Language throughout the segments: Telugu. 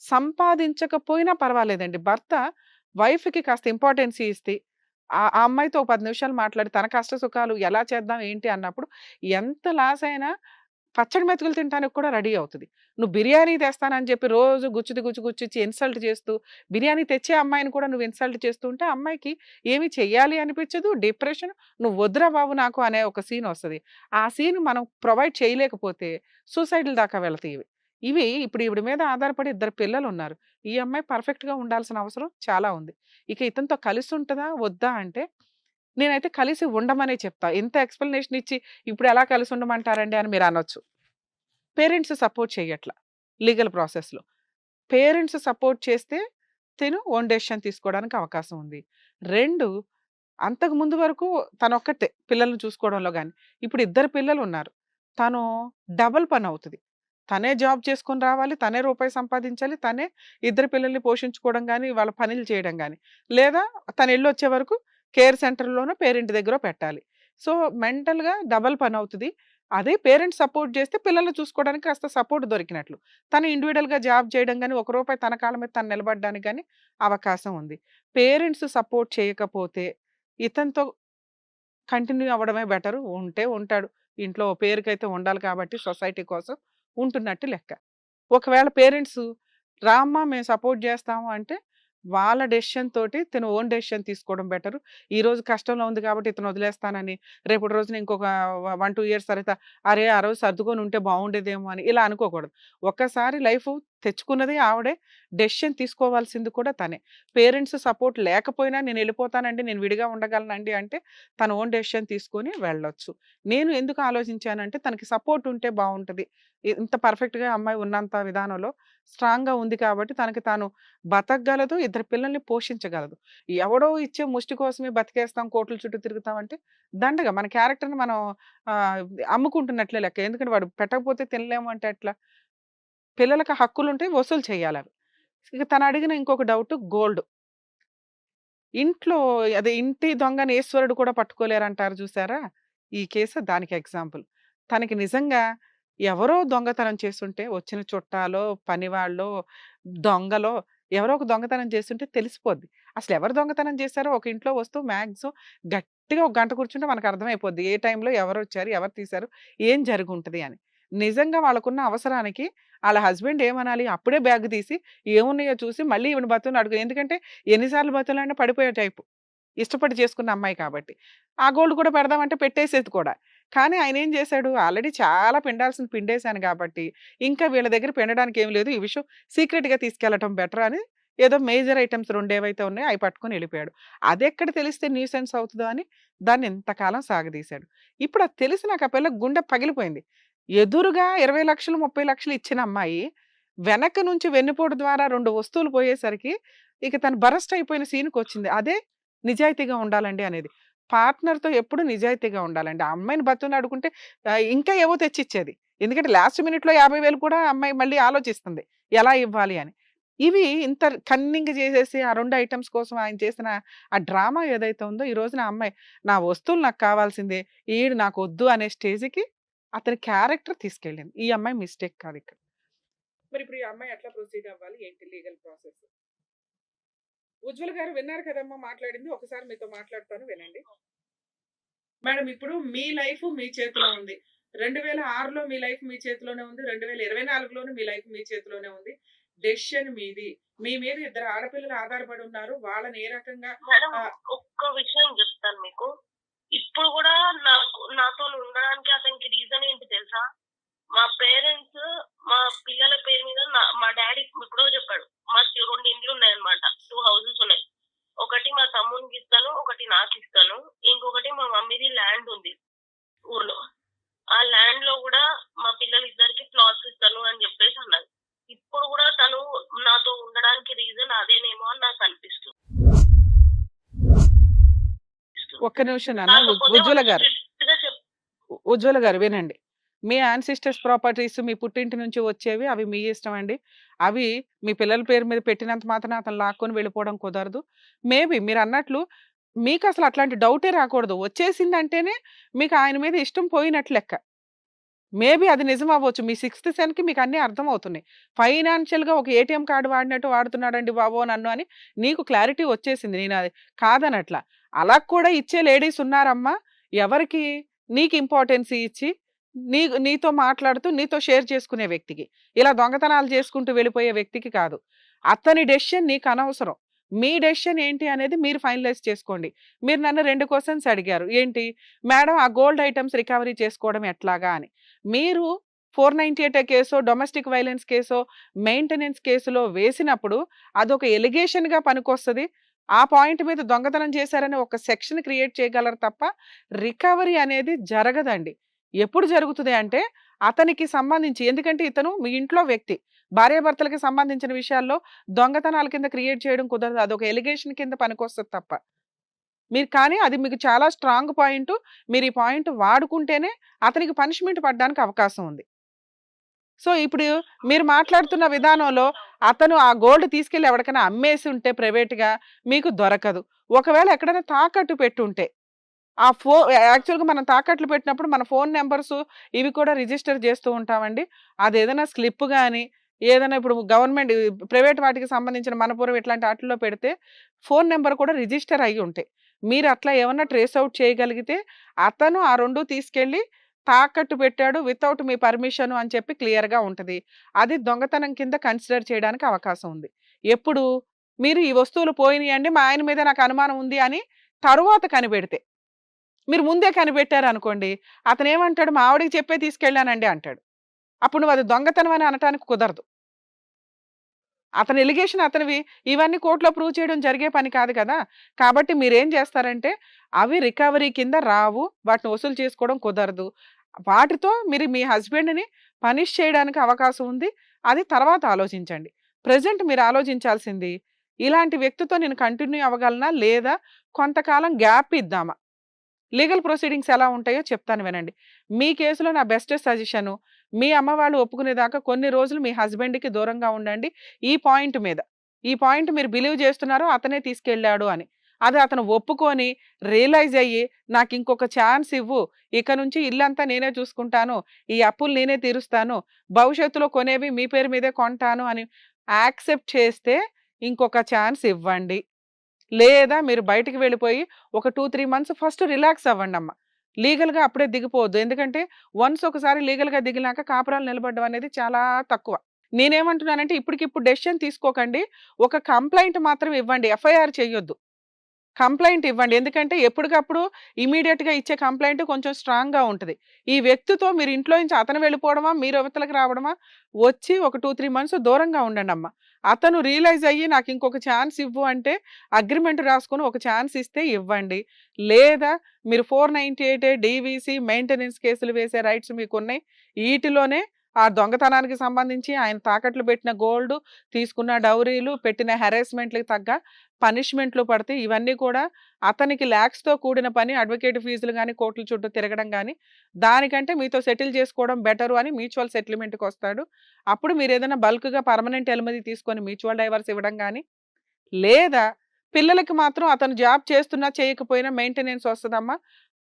సంపాదించకపోయినా పర్వాలేదండి. భర్త వైఫ్‌కి కాస్త ఇంపార్టెన్స్ ఇస్తే, ఆ అమ్మాయితో ఒక 10 నిమిషాలు మాట్లాడి తన కష్ట సుఖాలు ఎలా చేద్దాం ఏంటి అన్నప్పుడు ఎంత లాస్ అయినా పచ్చడి మెతుకులు తినటానికి కూడా రెడీ అవుతది. నువ్వు బిర్యానీ తెస్తానని చెప్పి రోజు గుచ్చి ఇన్సల్ట్ చేస్తూ, బిర్యానీ తెచ్చే అమ్మాయిని కూడా నువ్వు ఇన్సల్ట్ చేస్తూ ఉంటే, ఆ అమ్మాయికి ఏమి చెయ్యాలి అనిపించదు. డిప్రెషన్ "నువ్వు వద్దురా బాబు నాకు" అనే ఒక సీన్ వస్తది. ఆ సీన్ మనం ప్రొవైడ్ చేయలేకపోతే సూసైడ్‌ల దాకా వెళ్తాయి ఇవి. ఇవి ఇప్పుడు ఈవిడ మీద ఆధారపడి ఇద్దరు పిల్లలున్నారు. ఈ అమ్మాయి పర్ఫెక్ట్‌గా ఉండాల్సిన అవసరం చాలా ఉంది. ఇక ఇతనితో కలిసి ఉంటదా? వద్దా? అంటే నేనైతే కలిసి ఉండమనే చెప్తా. ఇంత ఎక్స్‌ప్లనేషన్ ఇచ్చి ఇప్పుడు ఎలా కలిసి ఉండమంటారండి అని మీరనొచ్చు. పేరెంట్స్ సపోర్ట్ చెయ్యట్ల లీగల్ ప్రాసెస్‌లో. పేరెంట్స్ సపోర్ట్ చేస్తే తిను ఓన్ డెసిషన్ తీసుకోవడానికి అవకాశం ఉంది. 2 అంతకు ముందు వరకు తనొక్కతే పిల్లల్ని చూసుకోవడంలో గాని. ఇప్పుడు ఇద్దరు పిల్లలున్నారు. తను డబుల్ పనవుతది. తనే జాబ్ చేసుకొని రావాలి. తనే రూపాయి సంపాదించాలి. తనే ఇద్దరు పిల్లల్ని పోషించుకోవడం గాని, వాళ్ళ పనులు చేయడం గాని. లేదా తనెళ్ళొచ్చే వరకు కేర్ సెంటర్‌లోనో, పేరెంట్ దగ్గరో పెట్టాలి. సో, మెంటల్‌గా డబుల్ పనవుతది. అదే పేరెంట్స్ సపోర్ట్ చేస్తే పిల్లల్ని చూసుకోవడానికి కాస్త సపోర్ట్ దొరికినట్లు. తను ఇండివిడ్యుయల్‌గా జాబ్ చేయడం గాని, ఒక రూపాయి తన కాళ్ళ మీద తను నిలబడడానికి గాని అవకాశం ఉంది. పేరెంట్స్ సపోర్ట్ చేయకపోతే ఇతనితో కంటిన్యూ అవ్వడమే బెటరు. ఉంటే ఉంటాడు. ఇంట్లో పేరుకైతే ఉండాలి కాబట్టి సొసైటీ కోసం ఉంటున్నట్టు లెక్క. ఒకవేళ పేరెంట్సు రామ్మా మేము సపోర్ట్ జేస్తాము అంటే, వాళ్ళ డెసిషన్ తోటి తిను ఓన్ డెసిషన్ తీసుకోవడం బెటరు. ఈరోజు కష్టంలో ఉంది కాబట్టి ఇతను వదిలేస్తానని, రేపటి రోజున ఇంకొక 1, 2 ఇయర్స్ తర్వాత అరే! ఆ రోజు సర్దుకొని ఉంటే బావుండేదేమో అని ఇలా అనుకోకూడదు. ఒక్కసారి లైఫు తెచ్చుకున్నది ఆవిడే. డెసిషన్ తీసుకోవాల్సింది కూడా తనే. పేరెంట్స్ సపోర్ట్ లేకపోయినా నేనెళ్ళిపోతానండి, నేను విడిగా ఉండగలనండి అంటే, తన ఓన్ డెసిషన్ తీసుకొని వెళ్ళొచ్చు. నేను ఎందుకు ఆలోచించానంటే తనకి సపోర్ట్ ఉంటే బావుంటది. ఇంత పర్ఫెక్ట్‌గా అమ్మాయి ఉన్నంత విధానంలో స్ట్రాంగ్‌గా ఉంది కాబట్టి తనకి తాను బతకగలదు. ఇద్దరు పిల్లల్ని పోషించగలదు. ఎవడో ఇచ్చే ముష్టి కోసమే బతికేస్తాం, కోట్ల చుట్టూ తిరుగుతాం అంటే దండగ. మన క్యారెక్టర్‌ని మనం ఆహ్, అమ్ముకుంటున్నట్లే లెక్క. ఎందుకంటే వాడు పెట్టకపోతే తినలేము అంటే ఎట్లా? పిల్లలకి హక్కులుంటాయి. వసూలు చేయాలవి. ఇక తను అడిగిన ఇంకొక డౌట్ గోల్డ్. ఇంట్లో అదే ఇంటి దొంగని ఈశ్వరుడు కూడా పట్టుకోలేరంటారు చూసారా? ఈ కేసు దానికి ఎగ్జాంపుల్. తనకి నిజంగా ఎవరో దొంగతనం చేసుంటే వచ్చిన చుట్టాలో, పనివాళ్ళో, దొంగలో ఎవరో ఒక దొంగతనం చేసుంటే తెలిసిపోద్ది. అసలెవరు దొంగతనం చేశారో ఒక ఇంట్లో వస్తువు మాక్సిమం గట్టిగా ఒక గంట కూర్చుంటే మనకర్థమైపోద్ది. ఏ టైంలో ఎవరొచ్చారు, ఎవరు తీశారు, ఏం జరిగుంటది అని. నిజంగా వాళ్ళకున్న అవసరానికి ఆళ్ళ హస్బెండ్ ఏమనాలి? అప్పుడే బ్యాగ్ తీసి ఏమున్నాయో చూసి మళ్ళీ ఈవిడ బతిమలాడుకో ఎందుకంటే ఎన్ని సార్లు బతిమలాడినా పడిపోయే టైపు. ఇష్టపడి చేసుకున్న అమ్మాయి కాబట్టి. ఆ గోల్డ్ కూడా పెడదామంటే పెట్టేసేది కూడా. కానీ ఆయనేం జేశాడు, ఆల్రెడీ చాలా పిండాల్సింది పిండేశాను గాబట్టి, ఇంకా వీళ్ళ దగ్గర పిండడానికి ఏమి లేదు. ఈ విషయం సీక్రెట్‌గా తీసుకెళ్ళటం బెటర్ అని ఏదో మేజర్ ఐటెమ్స్ 2 ఏవైతే ఉన్నాయో అయి పట్టుకొని ఎళ్ళిపోయాడు. అదెక్కడ తెలిస్తే న్యూసెన్స్ అవుతదో అని దాన్ని ఇంతకాలం సాగదీశాడు. ఇప్పుడు అది తెలిసి నాకు ఆ పిల్లకి గుండె పగిలిపోయింది. ఎదురుగా 20,00,000, 30,00,000 ఇచ్చిన అమ్మాయి, వెనక నుంచి వెన్నుపోటు ద్వారా 2 వస్తువులు పోయేసరికి ఇక తను బరస్ట్ అయిపోయిన సీన్‌కొచ్చింది. అదే నిజాయితీగా ఉండాలండి అనేది. పార్ట్నర్‌తో ఎప్పుడు నిజాయితీగా ఉండాలండి. ఆ అమ్మాయిని బతిమలాడుకుంటే ఇంకా ఏవో తెచ్చిచ్చేది. ఎందుకంటే లాస్ట్ మినిట్‌లో 50,000 కూడా ఆ అమ్మాయి మళ్ళీ ఆలోచిస్తుంది. ఎలా ఇవ్వాలి అని. ఇవి ఇంత కన్నింగ్ చేసేసి ఆ 2 ఐటెమ్స్ కోసం ఆయన చేసిన ఆ డ్రామా ఏదైతే ఉందో ఈ రోజున ఆ అమ్మాయి నా వస్తువులు నాకు కావాల్సిందే. ఈడు నాకొద్దు అనే స్టేజ్‌కి అతని క్యారెక్టర్ తీసుకెళ్ళింది. ఈ అమ్మాయి మిస్టేక్ కాదిక్కడ. మరిప్పుడు ఈ అమ్మాయి ఎట్లా ప్రొసీడ్ అవ్వాలి? ఏంటి లీగల్ ప్రాసెస్? ఉజ్వల్ గారు విన్నారు కదమ్మా మాట్లాడింది. ఒకసారి మీతో మాట్లాడతాను వినండి. మేడం ఇప్పుడు మీ లైఫ్ మీ చేతిలో ఉంది. 2006లో మీ లైఫ్ మీ చేతిలోనే ఉంది. 2024లోను మీ లైఫ్ మీ చేతిలోనే ఉంది. డెసిషన్ మీది. మీ మీద ఇద్దరు ఆడపిల్లలు ఆధారపడి ఉన్నారు. వాళ్ళని ఏ రకంగా మేడం ఆహ్, ఒక్క విషయం చెప్తాను మీకు. ఇప్పుడు గూడా నాతోని ఉండడానికి అతనికి రీజన్ ఏంటి తెలుసా? మా పేరెంట్స్ మా పిల్లల పేరు మీద మా డ్యాడీ ఎప్పుడో చెప్పాడు. మాకు 2 ఇండ్లున్నాయన్నమాట. 2 హౌసెస్ ఉన్నాయి. ఒకటి మా తమ్మునికిస్తాను. ఒకటి నాకిస్తాను. ఇంకొకటి మా మమ్మీది ల్యాండ్ ఉంది ఊర్లో. ఆ ల్యాండ్‌లో గూడా మా పిల్లలిద్దరికీ ప్లాట్స్ ఇస్తాను అని జెప్పేసి అన్నది. ఇప్పుడు గూడా తను నాతో ఉండడానికి రీజన్ అదేనేమో అని నాకనిపిస్తుంది. ఒక్క నిమిషం నాన్న కాకపోతే ఉజ్వల వాళ్ళు గారు. స్ట్రిక్ట్‌గా ఉజ్వల గారు వినండి. మీ యాన్సిస్టర్స్ ప్రాపర్టీస్ మీ పుట్టింటి నుంచి వచ్చేవి. అవి మీ ఇష్టం అండి. అవి మీ పిల్లల పేరు మీద పెట్టినంత మాత్రాన అతను లాక్కొని వెళ్ళిపోవడం కుదరదు. మేబీ మీరన్నట్లు మీకసలు అట్లాంటి డౌటే రాకూడదు. వచ్చేసిందంటేనే మీకు ఆయన మీద ఇష్టం పోయినట్టు లెక్క. మేబీ అది నిజం అవ్వచ్చు. మీ సిక్స్త్ సెన్స్‌కి మీకు అన్నీ అర్థమవుతున్నాయి. ఫైనాన్షియల్‌గా ఒక ఏటీఎం కార్డ్ వాడినట్టు వాడుతున్నాడండి బాబు నన్ను అని నీకు క్లారిటీ వచ్చేసింది. నేను అది కాదనట్లా. అలా కూడా ఇచ్చే లేడీస్ ఉన్నారమ్మా. ఎవరికి? నీకు ఇంపార్టెన్సీ ఇచ్చి, నీతో మాట్లాడుతూ, నీతో షేర్ చేసుకునే వ్యక్తికి. ఇలా దొంగతనాలు చేసుకుంటూ వెళ్ళిపోయే వ్యక్తికి కాదు. అతని డెసిషన్ నీకు అనవసరం. మీ డెసిషన్ ఏంటి అనేది మీరు ఫైనలైజ్ చేసుకోండి. మీరు నన్ను 2 క్వెషన్స్ అడిగారు. ఏంటి? మేడం ఆ గోల్డ్ ఐటెమ్స్ రికవరీ చేసుకోవడం ఎట్లాగా అని. మీరు 498 కేసో, డొమెస్టిక్ వయలెన్స్ కేసో, మెయింటెనెన్స్ కేసులో వేసినప్పుడు అదొక ఎలిగేషన్‌గా పనికొస్తది. ఆ పాయింట్ మీద దొంగతనం చేశారని ఒక సెక్షన్ క్రియేట్ చేయగలరు తప్ప, రికవరీ అనేది జరగదండి. ఎప్పుడు జరుగుతది అంటే, అతనికి సంబంధించి ఎందుకంటే ఇతను మీ ఇంట్లో వ్యక్తి. భార్యాభర్తలకి సంబంధించిన విషయాల్లో దొంగతనాల కింద క్రియేట్ చేయడం కుదరదు. అదొక ఎలిగేషన్ కింద పనికొస్తది తప్ప. మీరు కానీ అది మీకు చాలా స్ట్రాంగ్ పాయింటు. మీరు ఈ పాయింట్ వాడుకుంటేనే అతనికి పనిష్మెంట్ పడడానికి అవకాశం ఉంది. సో, ఇప్పుడు మీరు మాట్లాడుతున్న విధానంలో అతను ఆ గోల్డ్ తీసుకెళ్ళి ఎవడికైనా అమ్మేసి ఉంటే ప్రైవేట్‌గా మీకు దొరకదు. ఒకవేళ ఎక్కడైనా తాకట్టు పెట్టుంటే, ఆ యాక్చువల్‌గా మనం తాకట్లు పెట్టినప్పుడు మన ఫోను నంబర్సు ఇవి కూడా రిజిస్టర్ చేస్తూ ఉంటామండి. అదేదైనా స్లిప్ గాని, ఏదైనా ఇప్పుడు గవర్నమెంట్ ప్రైవేట్ వాటికి సంబంధించిన మనపురం ఇట్లాంటి ఆటిల్లో పెడితే ఫోను నంబర్ కూడా రిజిస్టర్ అయ్యి ఉంటాయి. మీరు అట్లా ఏమన్నా ట్రేస్ ఔట్ చేయగలిగితే అతను ఆ 2 తీసుకెళ్ళి తాకట్టు పెట్టాడు వితౌట్ మీ పర్మిషన్ అని చెప్పి క్లియర్‌గా ఉంటది. అది దొంగతనం కింద కన్సిడర్ చేయడానికి అవకాశం ఉంది. ఎప్పుడు? మీరు ఈ వస్తువులు పోయినాయండి మా ఆయన మీద నాకు అనుమానం ఉంది అని తరువాత కనిపెడితే. మీరు ముందే కనిపెట్టారనుకోండి, అతనేమంటాడు మా ఆవిడకి చెప్పే తీసుకెళ్ళానండి అంటాడు. అప్పుడు నువ్వు అది దొంగతనం అని అనటానికి కుదరదు. అతని ఎలిగేషన్ అతనివి. ఇవన్నీ కోర్ట్‌లో ప్రూవ్ చేయడం జరిగే పని కాదు కదా! కాబట్టి మీరేం చేస్తారంటే, అవి రికవరీ కింద రావు. వాటిని వసూలు చేసుకోవడం కుదరదు. వాటితో మీరు మీ హస్బెండ్‌ని పనిష్ చేయడానికి అవకాశం ఉంది. అది తర్వాత ఆలోచించండి. ప్రెజెంట్ మీరు ఆలోచించాల్సింది, ఇలాంటి వ్యక్తితో నేను కంటిన్యూ అవ్వగలనా? లేదా కొంతకాలం గ్యాప్ ఇద్దామా? లీగల్ ప్రొసీడింగ్స్ ఎలా ఉంటాయో చెప్తాను వినండి. మీ కేసులో నా బెస్ట్ సజెషను, మీ అమ్మ వాళ్ళు ఒప్పుకునేదాకా కొన్ని రోజులు మీ హస్బెండ్‌కి దూరంగా ఉండండి. ఈ పాయింట్ మీద. ఈ పాయింట్ మీరు బిలీవ్ చేస్తున్నారో అతనే తీసుకెళ్ళాడు అని. అది అతను ఒప్పుకొని, రియలైజ్ అయ్యి, నాకింకొక ఛాన్స్ ఇవ్వు. ఇక నుంచి ఇల్లంతా నేనే చూసుకుంటాను. ఈ అప్పులు నేనే తీరుస్తాను. భవిష్యత్తులో కొనేవి మీ పేరు మీదే కొంటాను అని యాక్సెప్ట్ చేస్తే ఇంకొక ఛాన్స్ ఇవ్వండి. లేదా మీరు బయటికి వెళ్ళిపోయి ఒక 2, 3 మంత్స్ ఫస్ట్ రిలాక్స్ అవ్వండమ్మ. లీగల్‌గా అప్పుడే దిగిపోవద్దు. ఎందుకంటే వన్స్ ఒకసారి లీగల్‌గా దిగినాక కాపురాలు నిలబడడం అనేది చాలా తక్కువ. నేనేమంటున్నానంటే ఇప్పటికిప్పుడు డెసిషన్ తీసుకోకండి. ఒక కంప్లెయింట్ మాత్రం ఇవ్వండి. ఎఫ్ఐఆర్ చెయ్యొద్దు. కంప్లెయింట్ ఇవ్వండి. ఎందుకంటే ఎప్పటికప్పుడు ఇమ్మీడియేట్‌గా ఇచ్చే కంప్లెయింట్ కొంచెం స్ట్రాంగ్‌గా ఉంటది. ఈ వ్యక్తితో మీరు ఇంట్లో నుంచి అతను వెళ్ళిపోవడమా, మీరు అవతలకి రావడమా, వచ్చి ఒక 2, 3 మంత్స్ దూరంగా ఉండండమ్మ. అతను రియలైజ్ అయ్యి నాకు ఇంకొక ఛాన్స్ ఇవ్వు అంటే అగ్రీమెంట్ రాసుకొని ఒక ఛాన్స్ ఇస్తే ఇవ్వండి. లేదా మీరు 498 డీవీసీ మెయింటెనెన్స్ కేసులు వేసే రైట్స్ మీకున్నాయి. ఈటిలోనే ఆ దొంగతనానికి సంబంధించి ఆయన తాకట్లు పెట్టిన గోల్డ్, తీసుకున్న డౌరీలు, పెట్టిన హెరాస్మెంట్‌లకి తగ్గ పనిష్మెంట్‌లు పడతాయి. ఇవన్నీ కూడా అతనికి లాక్స్‌తో కూడిన పని. అడ్వకేట్ ఫీజులు గాని, కోర్టుల చుట్టూ తిరగడం గాని, దానికంటే మీతో సెటిల్ చేసుకోవడం బెటరు అని మ్యూచువల్ సెటిల్‌మెంట్‌కొస్తాడు. అప్పుడు మీరేదైనా బల్క్‌గా పర్మనెంట్ ఎలిమనీ తీసుకొని మ్యూచువల్ డైవర్స్ ఇవ్వడం గాని, లేదా పిల్లలకి మాత్రం అతను జాబ్ చేస్తున్నా, చేయకపోయినా మెయింటెనెన్స్ వస్తదమ్మా.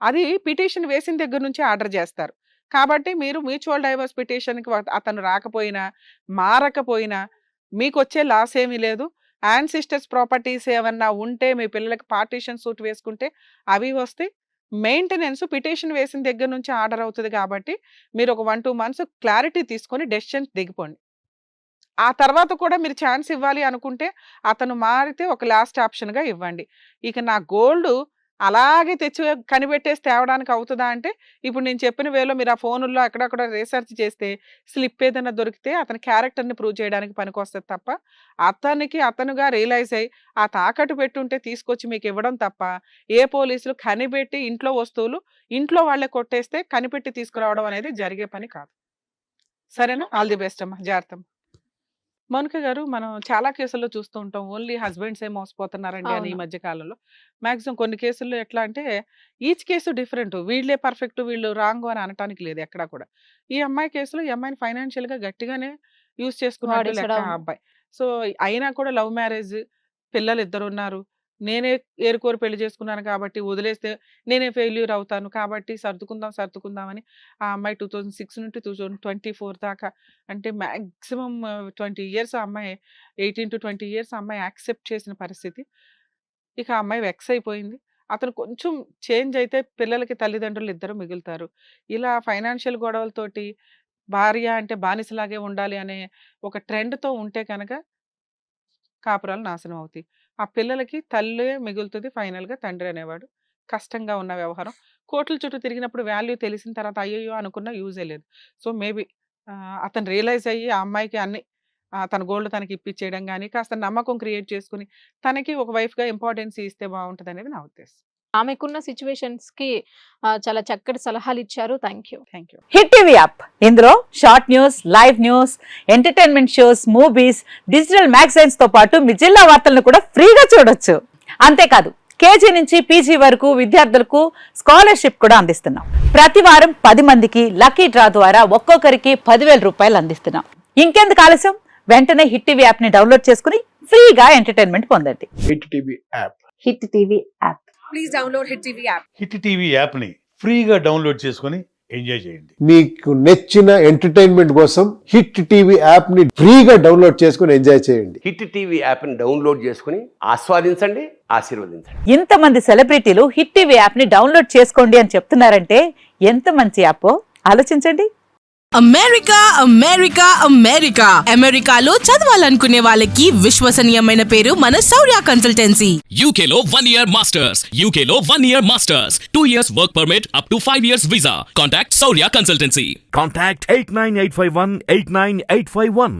అది పిటిషన్ వేసిన దగ్గర నుంచే ఆర్డర్ జేస్తారు. కాబట్టి మీరు మ్యూచువల్ డైవర్స్ పిటిషన్‌కి అతను రాకపోయినా, మారకపోయినా మీకొచ్చే లాస్ ఏమీ లేదు. యాన్సిస్టర్స్ ప్రాపర్టీస్ ఏమన్నా ఉంటే మీ పిల్లలకి పార్టిషన్ సూట్ వేసుకుంటే అవి వస్తాయి. మెయింటెనెన్స్ పిటిషన్ వేసిన దగ్గర నుంచి ఆర్డర్ అవుతది కాబట్టి మీరు ఒక 1, 2 మంత్స్ క్లారిటీ తీసుకొని డెసిషన్ దిగిపోండి. ఆ తర్వాత కూడా మీరు ఛాన్స్ ఇవ్వాలి అనుకుంటే, అతను మారితే ఒక లాస్ట్ ఆప్షన్‌గా ఇవ్వండి. ఇక నా గోల్డు అలాగే తెచ్చి కనిపెట్టేసి తేవడానికి అవుతదా అంటే, ఇప్పుడు నేను చెప్పిన వేలో మీరు ఆ ఫోనుల్లో అక్కడక్కడ రిసర్చ్ చేస్తే, స్లిప్ ఏదైనా దొరికితే అతని క్యారెక్టర్‌ని ప్రూవ్ చేయడానికి పనికొస్తది తప్ప, అతనికి అతనుగా రియలైజ్ అయ్యి, ఆ తాకట్టు పెట్టుంటే తీసుకొచ్చి మీకివ్వడం తప్ప, ఏ పోలీసులు కనిపెట్టి ఇంట్లో వస్తువులు ఇంట్లో వాళ్ళే కొట్టేస్తే కనిపెట్టి తీసుకురావడం అనేది జరిగే పని కాదు. సరేనా? ఆల్ ది బెస్ట్ అమ్మా. జాగ్రత్తమ్మ. మౌనిక గారు, మనం చాలా కేసుల్లో చూస్తూ ఉంటాం. ఓన్లీ హస్బెండ్సే మోసపోతున్నారండి అని ఈ అవును. మధ్య కాలంలో. మాక్సిమం కొన్ని కేసుల్లో ఎట్లా అంటే, ఈచ్ కేసు డిఫరెంట్. వీళ్ళే పర్ఫెక్ట్, వీళ్ళు రాంగు అని అనటానికి లేదు ఎక్కడా కూడా. ఈ అమ్మాయి కేసులో ఈ అమ్మాయిని ఫైనాన్షియల్‌గా గట్టిగానే యూజ్ చేసుకున్నట్టు లెక్క వాడేసాడు. ఆ అవును. అబ్బాయి. సో, అయినా కూడా లవ్ మ్యారేజ్, పిల్లలిద్దరున్నారు. నేనే ఏరుకోరి పెళ్లి చేసుకున్నాను కాబట్టి వదిలేస్తే నేనే ఫెయిల్యూర్ అవుతాను కాబట్టి సర్దుకుందాం అని ఆ అమ్మాయి 2006 నుండి 2024 దాకా అంటే మాక్సిమం 20 ఇయర్స్ ఆ అమ్మాయి 18 to 20 ఇయర్స్ ఆ అమ్మాయి యాక్సెప్ట్ చేసిన పరిస్థితి. ఇక ఆ అమ్మాయి వెక్స్ అయిపోయింది. అతను కొంచెం చేంజ్ అయితే పిల్లలకి తల్లిదండ్రులు ఇద్దరు మిగులుతారు. ఇలా ఫైనాన్షియల్ గొడవలతోటి భార్య అంటే బానిసలాగే ఉండాలి అనే ఒక ట్రెండ్‌తో ఉంటే కనుక కాపురాలు నాశనం అవుతాయి. ఆ పిల్లలకి తల్లే మిగులుతది ఫైనల్‌గా, తండ్రి అనేవాడు. కష్టంగా ఉన్న వ్యవహారం. కోర్టుల చుట్టూ తిరిగినప్పుడు వాల్యూ తెలిసిన తర్వాత అయ్యయ్యో! అనుకున్న యూజే లేదు. సో, మేబీ అతను రియలైజ్ అయ్యి ఆ అమ్మాయికి అన్నీ తన గోల్డ్ తనకి ఇప్పిచ్చేయడం గాని, కాస్త నమ్మకం క్రియేట్ చేసుకొని, తనకి ఒక వైఫ్‌గా ఇంపార్టెన్స్ ఇస్తే బావుంటదనేది నా ఉద్దేశం. ఆమెకున్న సిట్యుయేషన్స్‌కి చాలా చక్కటి సలహాలిచ్చారు. Thank you. Thank you. Hit TV app ఇందులో short news, live news, entertainment shows, movies, digital magazines తో పాటు మీ జిల్లా వార్తలను కూడా ఫ్రీగా చూడొచ్చు. అంతేకాదు కేజీ నుంచి పీజీ వరకు విద్యార్థులకు స్కాలర్షిప్ కూడా అందిస్తున్నాం. ప్రతి వారం 10 మందికి లక్కీ డ్రా ద్వారా ఒక్కొక్కరికి 10,000 రూపాయలు అందిస్తున్నాం. ఇంకెందుకు ఆలస్యం, వెంటనే హిట్ టీవీ యాప్ ని డౌన్లోడ్ చేసుకుని ఫ్రీగా ఎంటర్టైన్మెంట్ పొందండి. Hit TV app. Hit TV app. Please download hit TV app. Hit TV యాప్ని ఫ్రీగా డౌన్లోడ్ చేసుకొని ఎంజాయ్ చేయండి. మీకు నచ్చిన ఎంటర్టైన్మెంట్ కోసం హిట్ టీవీ యాప్ ని ఫ్రీగా డౌన్లోడ్ చేసుకుని ఎంజాయ్ చేయండి. హిట్ టీవీ యాప్ని డౌన్లోడ్ చేసుకుని ఆస్వాదించండి, ఆశీర్వదించండి. ఇంతమంది సెలబ్రిటీలు హిట్ టీవీ యాప్ ని డౌన్లోడ్ చేసుకోండి అని చెప్తున్నారంటే ఎంత మంచి యాప్ ఆలోచించండి. అమెరికాలో చదవాలనుకునే వాళ్ళకి విశ్వసనీయమైన పేరు మన శౌర్య కన్సల్టెన్సీ. UK లో 1 year masters. UK లో 1 year masters. 2 years work permit up to 5 years visa. Contact Saurya Consultancy. Contact 89851 89851.